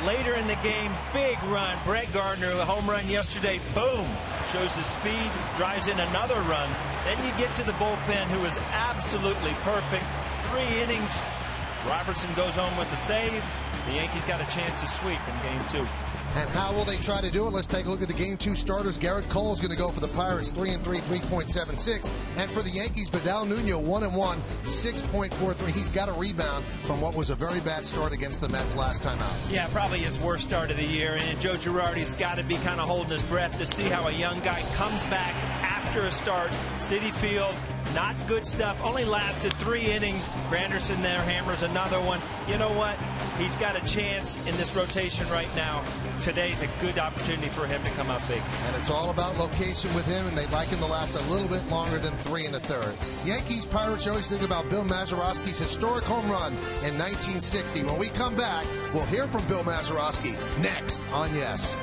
Later in the game, big run. Brett Gardner, a home run yesterday, boom, shows his speed, drives in another run. Then you get to the bullpen, who is absolutely perfect. 3 innings. Robertson goes home with the save. The Yankees got a chance to sweep in Game 2. And how will they try to do it? Let's take a look at the Game 2 starters. Garrett Cole's going to go for the Pirates, 3-3, 3.76. And for the Yankees, Vidal Nuno, 1-1, 6.43. He's got a rebound from what was a very bad start against the Mets last time out. Yeah, probably his worst start of the year. And Joe Girardi's got to be kind of holding his breath to see how a young guy comes back after a start. Citi Field, not good stuff. Only lasted 3 innings. Granderson there hammers another one. You know what? He's got a chance in this rotation right now. Today's a good opportunity for him to come up big. And it's all about location with him, and they'd like him to last a little bit longer than 3 1/3. Yankees, Pirates, you always think about Bill Mazeroski's historic home run in 1960. When we come back, we'll hear from Bill Mazeroski next on Yes.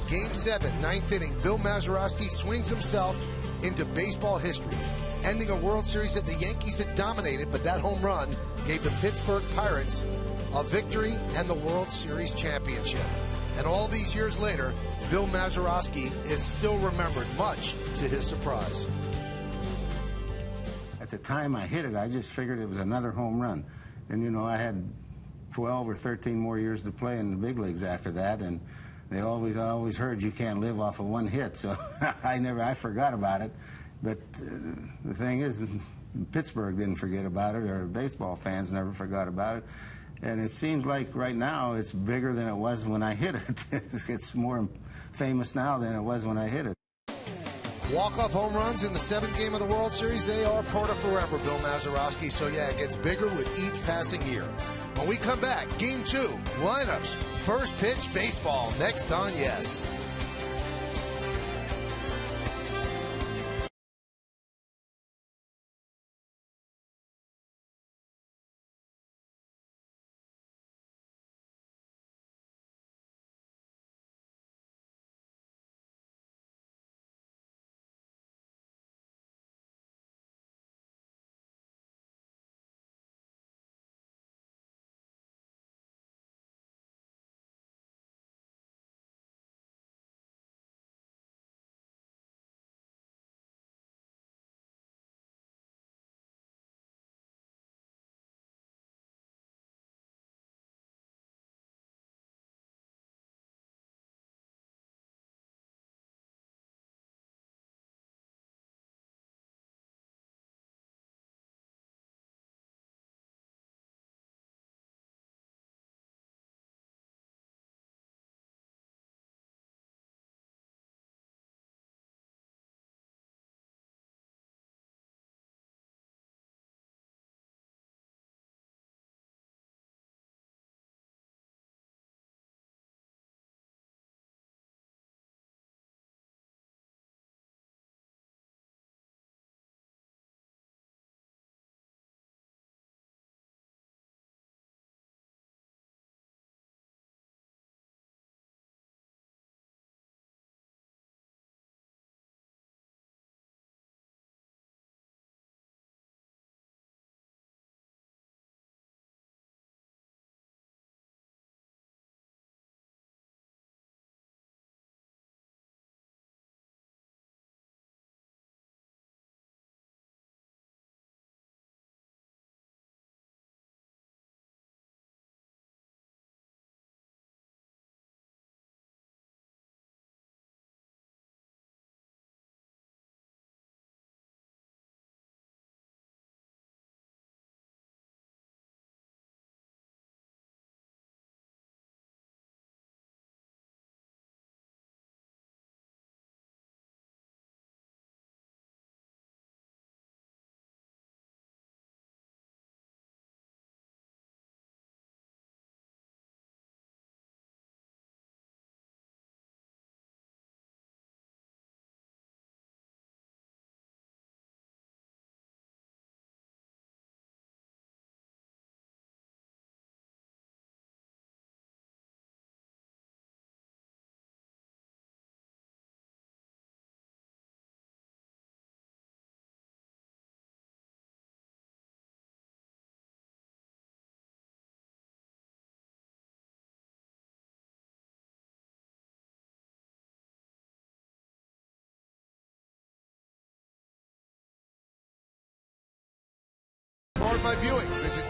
Game 7, 9th inning. Bill Mazeroski swings himself into baseball history, ending a World Series that the Yankees had dominated, but that home run gave the Pittsburgh Pirates a victory and the World Series championship. And all these years later, Bill Mazeroski is still remembered, much to his surprise. At the time I hit it, I just figured it was another home run. And, you know, I had 12 or 13 more years to play in the big leagues after that, and I always heard you can't live off of 1 hit, so I forgot about it. But the thing is, Pittsburgh didn't forget about it, or baseball fans never forgot about it. And it seems like right now it's bigger than it was when I hit it. It's more famous now than it was when I hit it. Walk-off home runs in the 7th game of the World Series, they are part of forever, Bill Mazeroski. So, yeah, it gets bigger with each passing year. When we come back, Game 2, lineups, first pitch baseball, next on Yes.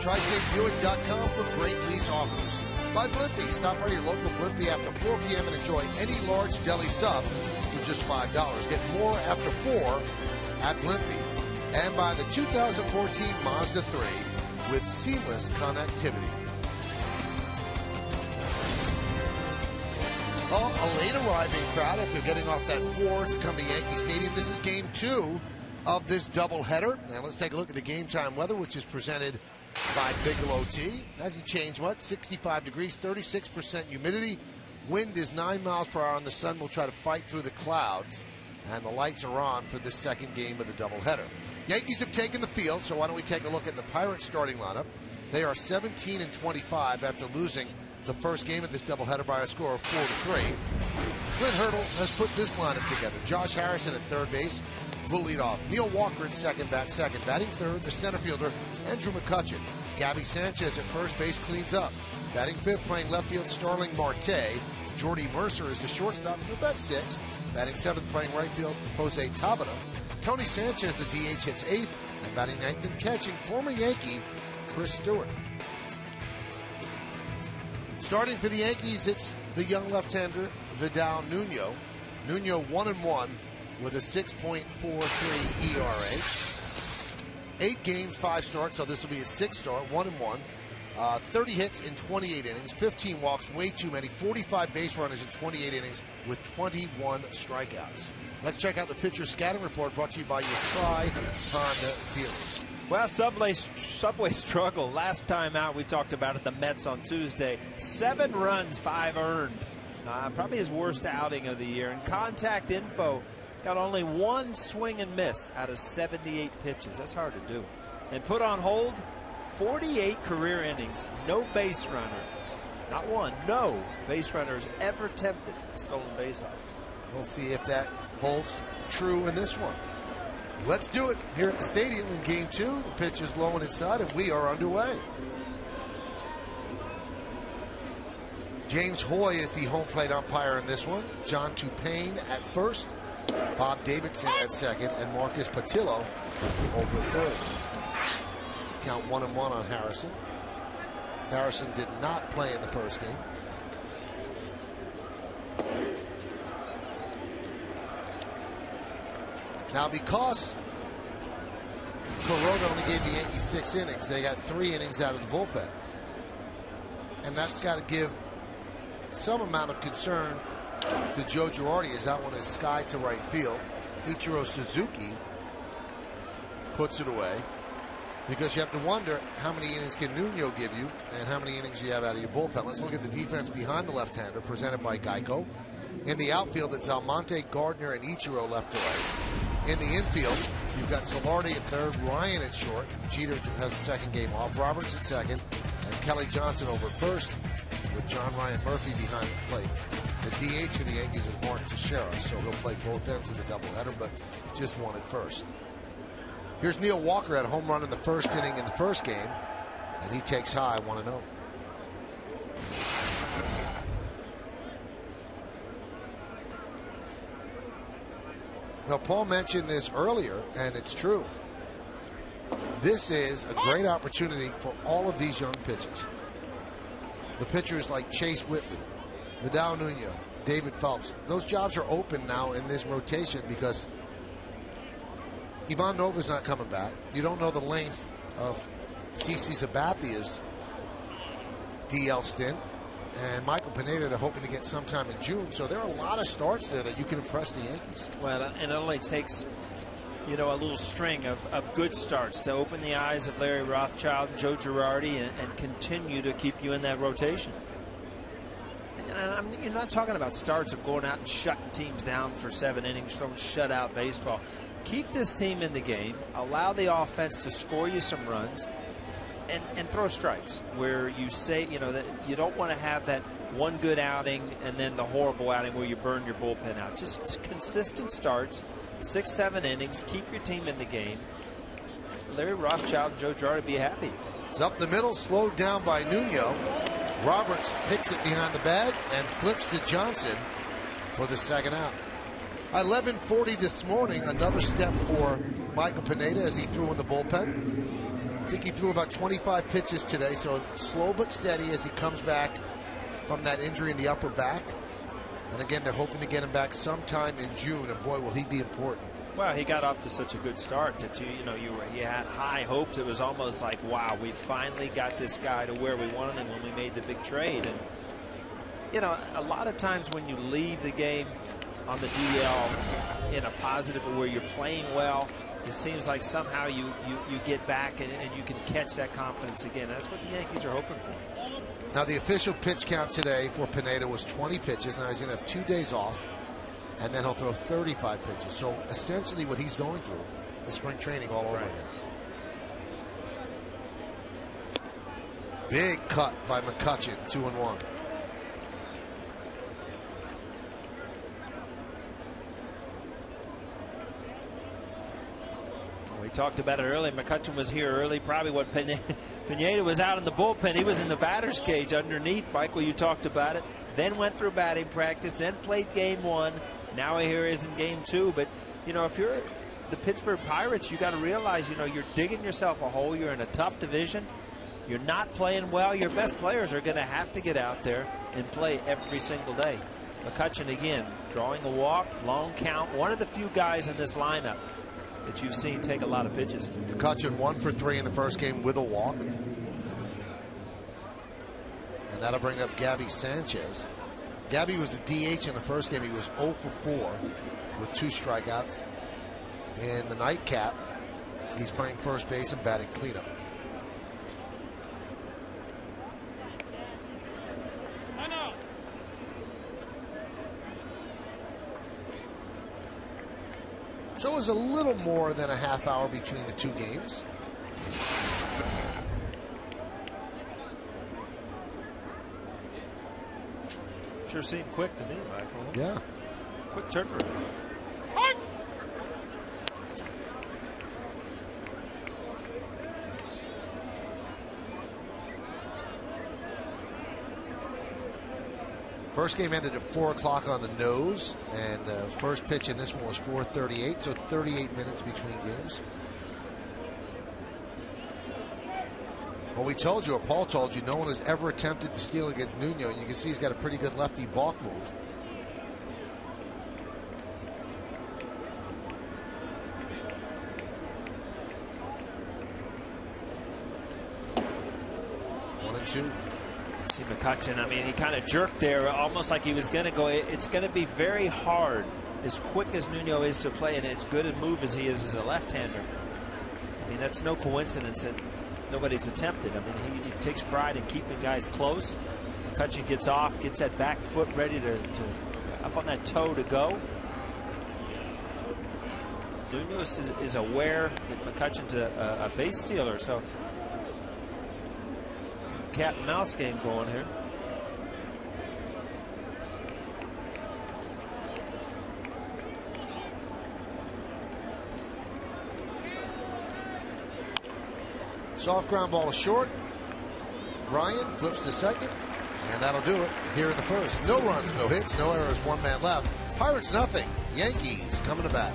TriStateBuick.com for great lease offers. By Blimpie. Stop by your local Blimpie after 4 p.m. and enjoy any large deli sub for just $5. Get more after 4 at Blimpie. And by the 2014 Mazda 3 with seamless connectivity. Oh, a late arriving crowd after getting off that 4 to come to Yankee Stadium. This is game 2 of this doubleheader. Now let's take a look at the game time weather, which is presented by Bigelow Tea. Hasn't changed much. 65 degrees, 36% humidity. Wind is 9 miles per hour, and the sun will try to fight through the clouds. And the lights are on for this second game of the doubleheader. Yankees have taken the field, so why don't we take a look at the Pirates starting lineup. They are 17-25 after losing the first game of this doubleheader by a score of 4-3. Clint Hurdle has put this lineup together. Josh Harrison at third base will lead off. Neil Walker at second. Batting third, the center fielder, Andrew McCutchen. Gabby Sanchez at first base cleans up. Batting fifth, playing left field, Starling Marte. Jordy Mercer is the shortstop, who bats sixth. Batting seventh, playing right field, Jose Tabata. Tony Sanchez, the DH, hits eighth. And batting ninth and catching, former Yankee Chris Stewart. Starting for the Yankees, it's the young left-hander, Vidal Nuno. Nuno 1-1 with a 6.43 ERA. 8 games, 5 starts, so this will be his 6th start, 1-1. 30 hits in 28 innings, 15 walks, way too many, 45 base runners in 28 innings with 21 strikeouts. Let's check out the pitcher scouting report brought to you by your Tri-Honda dealers. Well, Subway struggle. Last time out, we talked about it, the Mets on Tuesday. 7 runs, 5 earned. Probably his worst outing of the year. And contact info got only 1 swing and miss out of 78 pitches. That's hard to do. And put on hold, 48 career innings, no base runner. Not one, no base runner has ever attempted a stolen base off. We'll see if that holds true in this one. Let's do it here at the stadium in game 2. The pitch is low and inside, and we are underway. James Hoy is the home plate umpire in this one. John Tupain at first, Bob Davidson at second, and Marcus Patillo over third. Count 1-1 on Harrison. Harrison did not play in the first game. Now, because Corona only gave the Yankees 6 innings, they got 3 innings out of the bullpen. And that's got to give some amount of concern to Joe Girardi, as that one is skied to right field. Ichiro Suzuki puts it away, because you have to wonder how many innings can Nuno give you and how many innings you have out of your bullpen. Let's look at the defense behind the left-hander, presented by Geico. In the outfield, it's Almonte, Gardner, and Ichiro left to right. In the infield, you've got Solardi at third, Ryan at short. Jeter has the second game off. Roberts at second, and Kelly Johnson over at first, with John Ryan Murphy behind the plate. The DH for the Yankees is Mark Teixeira, so he'll play both ends of the doubleheader, but just one at first. Here's Neil Walker at a home run in the first inning in the first game, and he takes high 1-0. Now, Paul mentioned this earlier, and it's true. This is a great opportunity for all of these young pitchers. The pitchers like Chase Whitley, Vidal Nuno, David Phelps. Those jobs are open now in this rotation because Ivan Nova's not coming back. You don't know the length of CeCe Sabathia's DL stint. And Michael Pineda, they're hoping to get sometime in June. So there are a lot of starts there that you can impress the Yankees. Well, and it only takes, a little string of good starts to open the eyes of Larry Rothschild and Joe Girardi and continue to keep you in that rotation. And you're not talking about starts of going out and shutting teams down for 7 innings, throwing shutout baseball. Keep this team in the game, allow the offense to score you some runs, and throw strikes where you say, that you don't want to have that one good outing and then the horrible outing where you burn your bullpen out. Just consistent starts, 6-7 innings, keep your team in the game. Larry Rothschild and Joe Girardi be happy. It's up the middle, slowed down by Nuno. Roberts picks it behind the bag and flips to Johnson for the second out. 11:40 this morning, another step for Michael Pineda as he threw in the bullpen. I think he threw about 25 pitches today, so slow but steady as he comes back from that injury in the upper back. And again, they're hoping to get him back sometime in June, and boy, will he be important. Well, he got off to such a good start that you had high hopes. It was almost like, wow, we finally got this guy to where we wanted him when we made the big trade. And you know, a lot of times when you leave the game on the DL in a positive where you're playing well, it seems like somehow you get back and you can catch that confidence again. That's what the Yankees are hoping for. Now, the official pitch count today for Pineda was 20 pitches. Now he's going to have 2 days off, and then he'll throw 35 pitches. So essentially what he's going through is spring training all over again. Big cut by McCutchen, 2-1. We talked about it earlier. McCutchen was here early. Probably what Pineda was out in the bullpen. He was in the batter's cage underneath. Michael, you talked about it. Then went through batting practice. Then played game 1. Now here he is in game 2. But, you know, if you're the Pittsburgh Pirates, you got to realize, you know, you're digging yourself a hole. You're in a tough division. You're not playing well. Your best players are going to have to get out there and play every single day. McCutchen, again, drawing a walk, long count. One of the few guys in this lineup that you've seen take a lot of pitches. McCutchen 1 for 3 in the first game with a walk. And that'll bring up Gabby Sanchez. Gabby was the DH in the first game. He was 0 for 4 with 2 strikeouts. In the nightcap, he's playing first base and batting cleanup. So it was a little more than a half hour between the 2 games. Sure seemed quick to me, Michael. Yeah. Quick turnaround. First game ended at 4 o'clock on the nose, and first pitch in this one was 4:38, so 38 minutes between games. Well, we told you, or Paul told you, no one has ever attempted to steal against Nuno, and you can see he's got a pretty good lefty balk move. One and two. See McCutchen, I mean, he kind of jerked there, almost like he was going to go. It's going to be very hard, as quick as Nuno is to play, and as good a move as he is as a left-hander. I mean, that's no coincidence that nobody's attempted. I mean, he takes pride in keeping guys close. McCutchen gets off, gets that back foot ready to up on that toe to go. Nuno is aware that McCutchen's a base stealer, so cat and mouse game going here. Soft ground ball is short. Ryan flips to second, and that'll do it here in the first. No runs, no hits, no errors, 1 man left. Pirates nothing. Yankees coming to bat.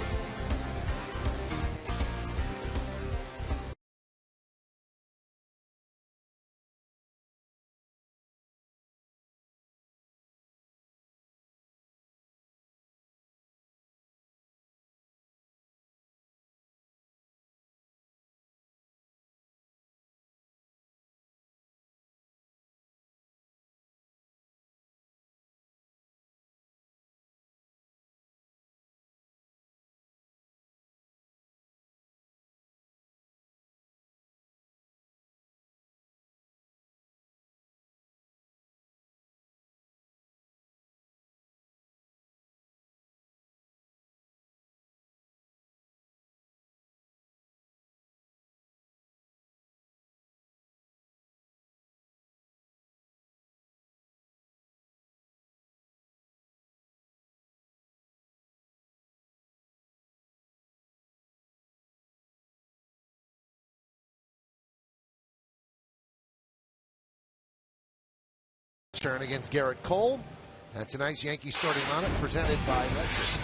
Turn against Garrett Cole. And tonight's Yankees starting lineup presented by Lexus.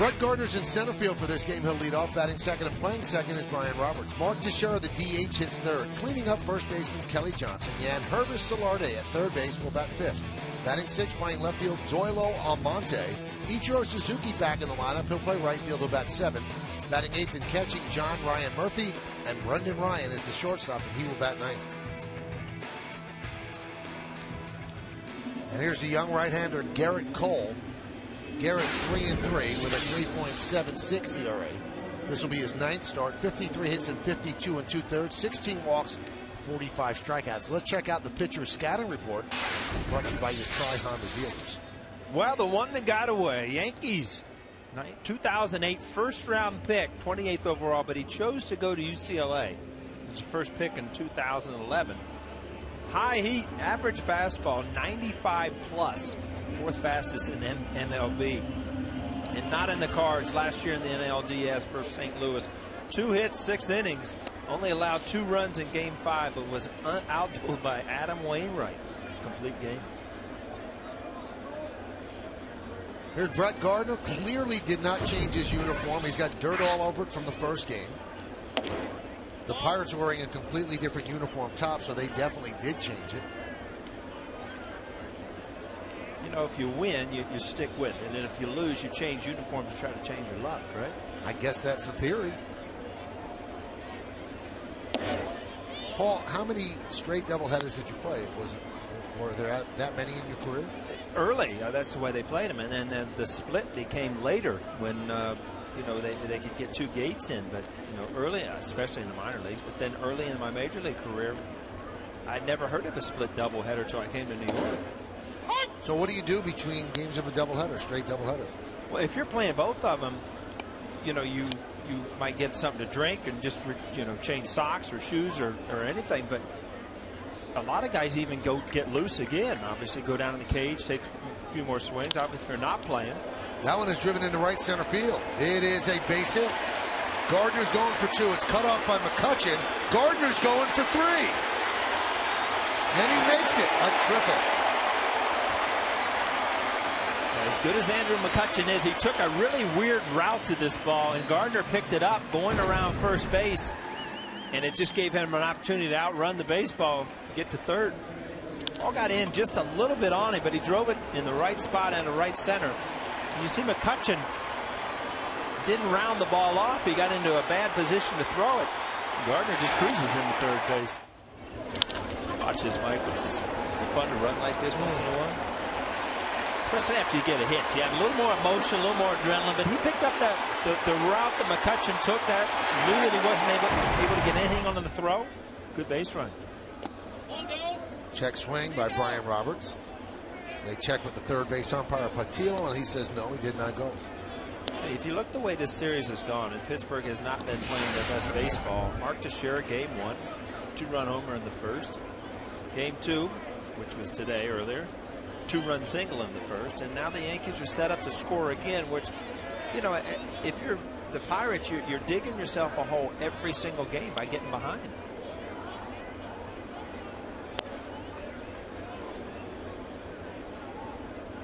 Brett Gardner's in center field for this game. He'll lead off. Batting second and playing second is Brian Roberts. Mark Teixeira, the DH, hits third. Cleaning up first baseman Kelly Johnson. Yan Hervis Solarde at third base will bat fifth. Batting sixth, playing left field, Zoilo Almonte. Ichiro Suzuki back in the lineup. He'll play right field. He'll bat seventh. Batting eighth and catching, John Ryan Murphy. And Brendan Ryan is the shortstop, and he will bat ninth. And here's the young right-hander, Garrett Cole. Garrett 3-3 with a 3.76 ERA. This will be his ninth start. 53 hits and 52 2/3, 16 walks, 45 strikeouts. Let's check out the pitcher's scouting report, brought to you by your Tri-Honda dealers. Well, the one that got away, Yankees, 2008 first-round pick, 28th overall, but he chose to go to UCLA. It was the first pick in 2011. High heat, average fastball, 95 plus. Fourth fastest in MLB. And not in the cards last year in the NLDS for St. Louis. 2 hits, 6 innings. Only allowed 2 runs in game 5, but was outdueled by Adam Wainwright. Complete game. Here's Brett Gardner. Clearly did not change his uniform. He's got dirt all over it from the first game. The Pirates are wearing a completely different uniform top, so they definitely did change it. You know, if you win, you stick with it. And if you lose, you change uniforms to try to change your luck, right? I guess that's the theory. Paul, how many straight doubleheaders did you play? Were there that many in your career? Early, that's the way they played them. And then the split became later when, you know, they could get 2 gates in. But, you know, early, especially in the minor leagues. But then early in my major league career, I'd never heard of a split doubleheader until I came to New York. So what do you do between games of a doubleheader, straight doubleheader? Well, if you're playing both of them, you know, you might get something to drink and just, you know, change socks or shoes or anything. But a lot of guys even go get loose again. Obviously, go down in the cage, take a few more swings. Obviously, if they're not playing. That one is driven into right center field. It is a base hit. Gardner's going for 2. It's cut off by McCutchen. Gardner's going for 3. And he makes it a triple. As good as Andrew McCutchen is, he took a really weird route to this ball, and Gardner picked it up going around first base, and it just gave him an opportunity to outrun the baseball, get to third. Ball got in just a little bit on him, but he drove it in the right spot and the right center. And you see McCutchen didn't round the ball off. He got into a bad position to throw it. Gardner just cruises into third base. Watch this, Mike. It's just fun to run like this once in a while. Especially after you get a hit. You have a little more emotion, a little more adrenaline, but he picked up the route that McCutchen took, that knew that he wasn't able to get anything on the throw. Good base run. Check swing by Brian Roberts. They check with the third base umpire Patillo, and he says no, he did not go. Hey, if you look the way this series has gone, and Pittsburgh has not been playing their best baseball. Mark Teixeira, game 1, 2-run homer in the first. Game 2, which was today earlier, 2-run single in the first, and now the Yankees are set up to score again, which, you know, if you're the Pirates, you're digging yourself a hole every single game by getting behind.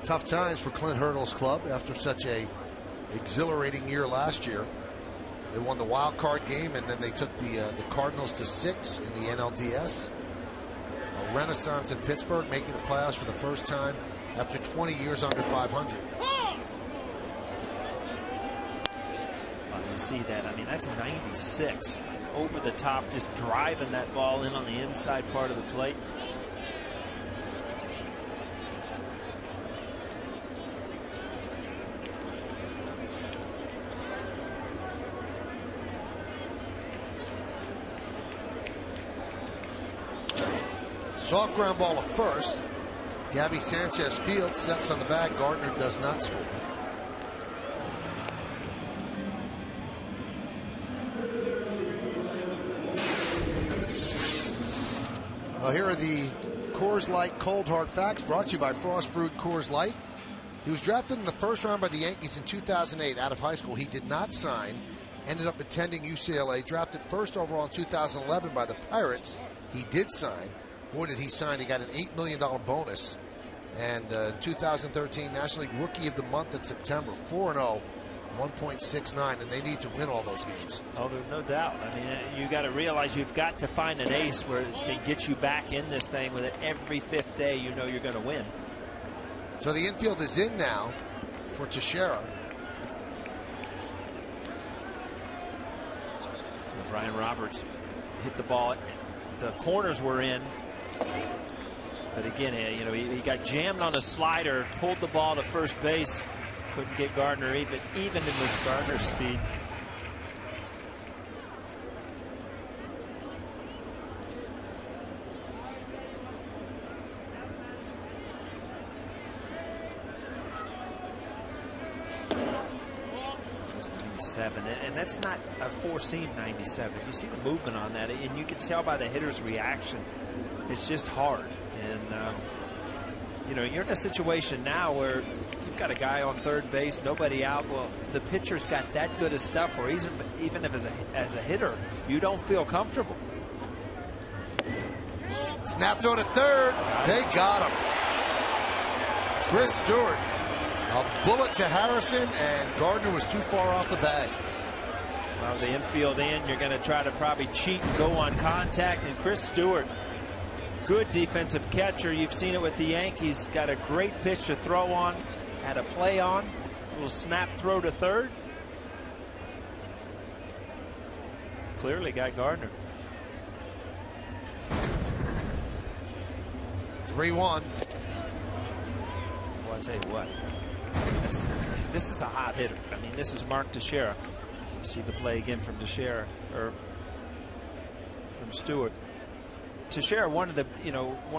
Tough times for Clint Hurdle's club after such a exhilarating year last year. They won the wild card game, and then they took the Cardinals to 6 in the NLDS. A renaissance in Pittsburgh, making the playoffs for the first time after 20 years under 500. You see that? I mean, that's 96. Over the top, just driving that ball in on the inside part of the plate. Soft ground ball at first. Gabby Sanchez fields, steps on the bag. Gardner does not score. Well, here are the Coors Light Cold Hard Facts brought to you by Frost Brewed Coors Light. He was drafted in the first round by the Yankees in 2008 out of high school. He did not sign. Ended up attending UCLA. Drafted first overall in 2011 by the Pirates. He did sign. Boy, did he sign. He got an $8 million bonus. And in 2013, National League Rookie of the Month in September. 4-0 1.69, and they need to win all those games. Oh, there's no doubt. I mean, you got to realize you've got to find an ace where it can get you back in this thing with it every fifth day. You know you're going to win. So the infield is in now for Teixeira. Brian Roberts hit the ball. The corners were in. But again, you know, he got jammed on a slider, pulled the ball to first base. Couldn't get Gardner even in this Gardner speed. That was 97, and that's not a four-seam 97. You see the movement on that, and you can tell by the hitter's reaction. It's just hard, and you know, you're in a situation now where you've got a guy on third base, nobody out. Well, the pitcher's got that good of stuff where even if as a hitter, you don't feel comfortable. Snap throw to third. They got him. Chris Stewart. A bullet to Harrison, and Gardner was too far off the bag. Well, the infield in, you're going to try to probably cheat and go on contact, and Chris Stewart, good defensive catcher. You've seen it with the Yankees. Got a great pitch to throw on. Had a play on. A little snap throw to third. Clearly got Gardner. 3-1. Well, I'll tell you what. This is a hot hitter. I mean, this is Mark Teixeira. You see the play again from Teixeira, or from Stewart. Teixeira, one of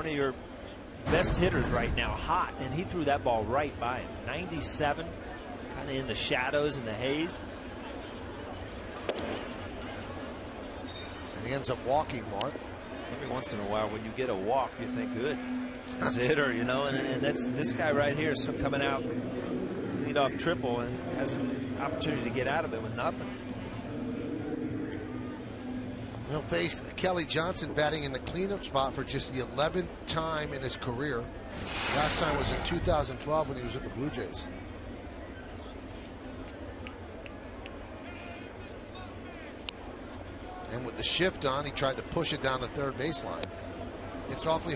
your best hitters right now, hot, and he threw that ball right by him. 97, kind of in the shadows and the haze. And he ends up walking, Mark. Every once in a while, when you get a walk, you think, good, as a hitter, you know, and that's this guy right here. So coming out, lead off triple, and has an opportunity to get out of it with nothing. He'll face Kelly Johnson batting in the cleanup spot for just the 11th time in his career. Last time was in 2012 when he was with the Blue Jays. And with the shift on, he tried to push it down the third baseline. It's awfully hard.